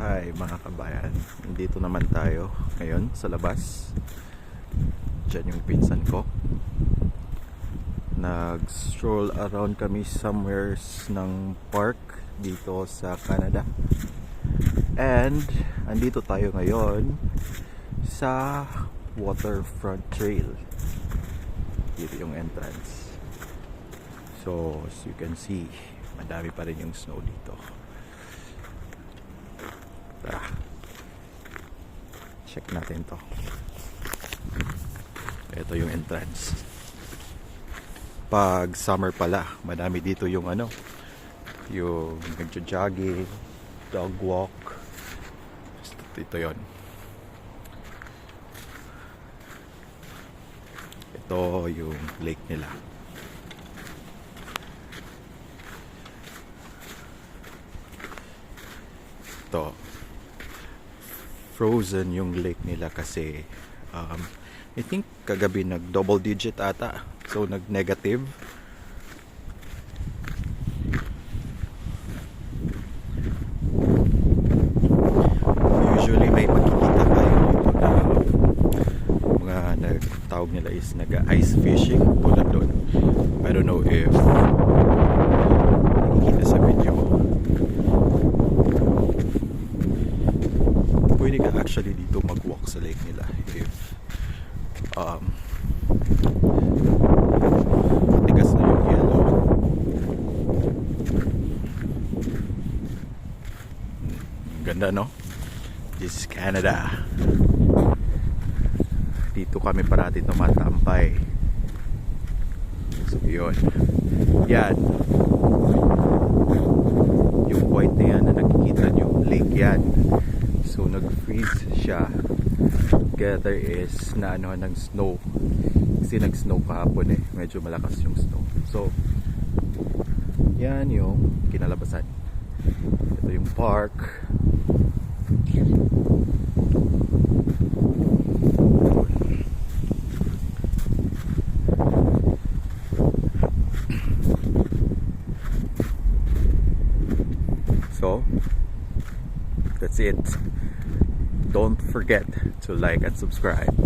Hi mga kabayan, dito naman tayo ngayon sa labas. Diyan yung pinsan ko. Nag-stroll around kami somewhere ng park dito sa Canada. And andito tayo ngayon sa Waterfront Trail. Dito yung entrance. So as you can see, madami pa rin yung snow dito. Tara, check natin to. Ito yung entrance. Pag summer pala, madami dito yung yung nagjo-jogging, dog walk. Ito yon. Ito yung lake nila. Ito, frozen yung lake nila kasi I think kagabi nag double digit ata, so nag negative. Usually may makikita kayo dito na mga nagtawag nila is nag ice fishing tulad doon. I don't know if nakikita sa video. Pwede ka actually dito mag-walk sa lake nila if matigas na yung yellow. Ganda, no? This is Canada. Dito kami parati tumatambay. So yun, yan yung point na yan na nakikita nyo, lake yan. So nag-freeze siya. Together is na ng snow. Kasi nag-snow kahapon eh. Medyo malakas yung snow. So yan yung kinalabasan. Ito yung park. So that's it. Don't forget to like and subscribe.